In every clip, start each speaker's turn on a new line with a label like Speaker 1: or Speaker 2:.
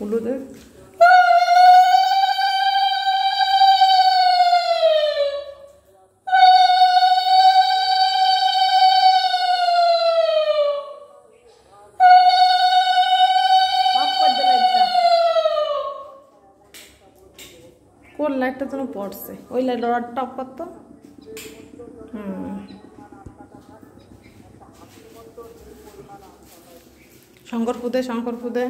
Speaker 1: হলুদের কোন লাইটটা যেন পড়ছে ওই লাইট রডটা অফ করতো শঙ্কর ফুদে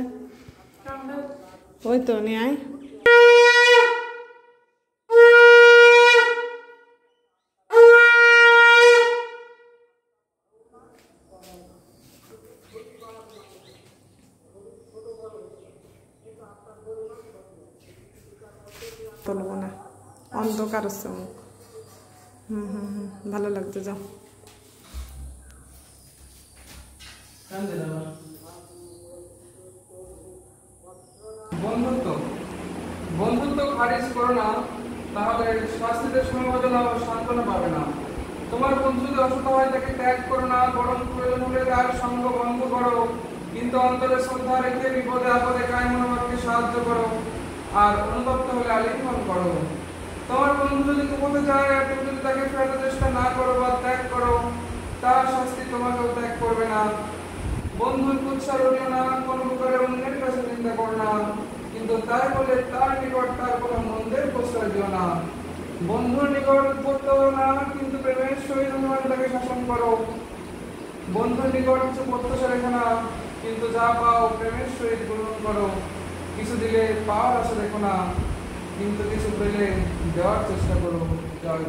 Speaker 1: ওই তো নিয়ে আয় তুলবো না অন্ধকার হচ্ছে মুখ ভালো লাগছে যাও
Speaker 2: বন্ধুত্ব খারিজ করো না, তাহলে শাস্তিতে সমবেদনা ও সান্ত্বনা পাবে না। তোমার বন্ধু যদি অসুস্থ হয় তাকে ত্যাগ করো না, বরং প্রয়োজন হলে তার সঙ্গ ভঙ্গ করো, কিন্তু অন্তরে শ্রদ্ধা রেখে বিপদে আপদে কায় মনোভাবকে সাহায্য করো, আর অনুতপ্ত হলে আলিঙ্গন করো। তোমার বন্ধু যদি কুপথে যায় আর তুমি যদি তাকে ফেরাতে চেষ্টা না করো বা ত্যাগ করো, তার শাস্তি তোমাকেও ত্যাগ করবে না। বন্ধুর কুৎসা রটিও না, কোনো প্রকারে অন্যের কাছে নিন্দা করো না, কিন্তু তাই বলে তার নিকট তার কোনো মন্দের প্রশ্রয় দিও না। বন্ধুর নিকট উদ্ধত না, কিন্তু প্রেমের সহিত তাকে শাসন করো। বন্ধুর নিকট কিছু প্রত্যাশা রেখো না, কিন্তু যা পাও প্রেমের সহিত গ্রহণ করো। কিছু দিলে পাওয়ার আশা রেখো না, কিন্তু কিছু পেলে দেওয়ার চেষ্টা করো। জয়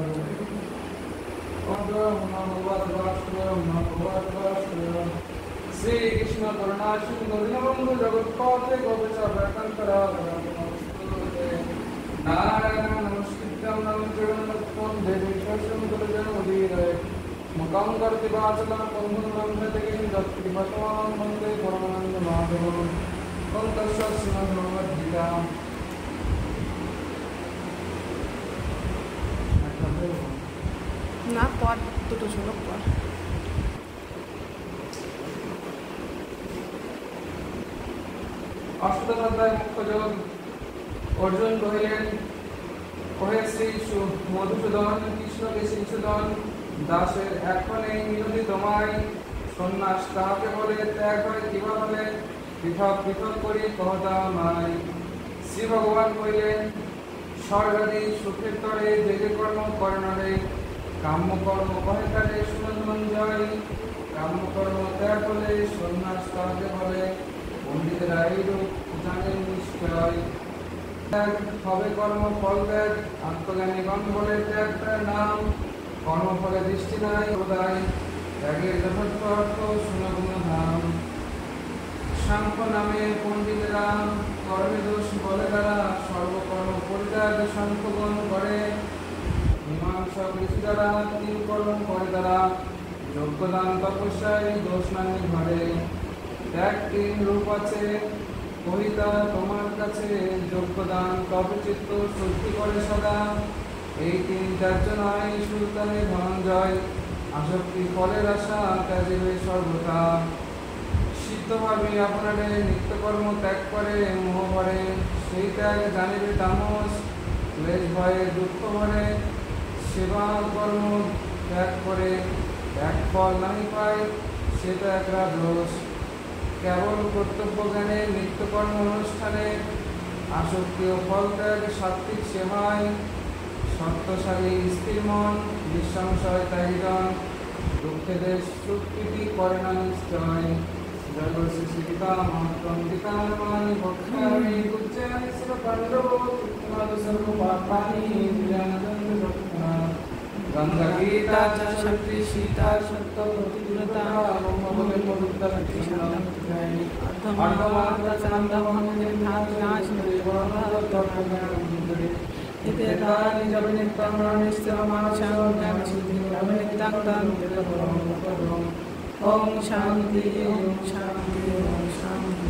Speaker 2: শ্রী কৃষ্ণ করুণা সিন্ধু দীনবন্ধু জগৎপথে গোপীচর ব্যাকন্তরা নারায়ণ নমস্কৃত্যং নমস্কৃত্যং দেবী সরস্বতী গুরুজনমুদীরয়ে মুখং করতি বাচলং বন্ধুং বন্ধতে কিং দত্তিপতমাং বন্দে পরমানন্দ মাধবং তস্য শ্রীমদ্ভগবদ্গীতা।
Speaker 1: না পর দুটো ছিল পর
Speaker 2: অষ্টদশ অধ্যায় মুখ্য যোগ। অর্জুন কহিলেন, কহে শ্রী মধুসূদন, কৃষ্ণকে শিশুদন দাসের এখন এই মিনতি তোমায়। সন্ন্যাস তাহাকে বলে, ত্যাগ হয় কিভাবে, পৃথক পৃথক করি কহতা নাই। শ্রী ভগবান কহিলেন, স্বর্গাদি সুখের তরে যে যে কর্ম করে নরে, কাম্য কর্ম কহে কালে সুনন্দন। কাম্যকর্ম ত্যাগ বলে সন্ন্যাস তাহাকে বলে, পণ্ডিতেরা এইরূপ জানেন নিশ্চয়। ত্যাগ হবে কর্ম ফল ত্যাগ, আত্মজ্ঞানীগণ বলে ত্যাগ তার নাম। কর্মফলে দৃষ্টি নাই বোধায়, ত্যাগের যথার্থ অর্থ শুনগুণ ধাম। সাংখ্য নামে পণ্ডিতেরা কর্মে দোষ বলে তারা, সর্বকর্ম পরিত্যাগ সাংখ্যগণ করে। মীমাংসা ঋষি দ্বারা তিন কর্ম করে তারা, যোগ্যদান তপস্যায় দোষ নাই ঘরে। ত্যাগ তিন রূপ আছে কহিতা তোমার কাছে, যোগ্যদান তপচিত্ত শুদ্ধি করে সদা। এই তিন ত্যায্য নয় সুলতানে ধনঞ্জয়, আসক্তি ফলের আশা ত্যাজিবে সর্বদা। সিদ্ধভাবে আপনারে নিত্যকর্ম ত্যাগ করে মোহ ভরে, সেই ত্যাগ জানিবে তামস। ক্লেশ ভয়ে দুঃখ ভরে, সেবা কর্ম ত্যাগ করে এক ফল নাই পায়, সেটা একটা দোষ। কেবল কর্তব্য জ্ঞানে নিত্যকর্ম অনুষ্ঠানে, আসক্তি ও ফল ত্যাগ সাত্বিক সেবায়। সত্যশালী স্থির মন, নিঃসংশয় ত্যাগীগণ, দুঃখে দেশ সুকৃতি করে না নিশ্চয়। জয় শ্রী সীতা মহাত্মা মানি ভক্তানি উচ্চানি শিব পাণ্ডব সর্বপাপানি গঙ্গা গীতা শক্তি সীতা সত্য প্রতিব্রতা মঙ্গলে পবিত্র শান্তি অর্ধমাত্রা চান্দমনে নাশ এতে দানি জবনিত্যং নিশ্চয়মানসং জ্ঞান সিদ্ধি অবনিত্যং তন্ত্র ওম শান্তি ওম শান্তি ওম শান্তি।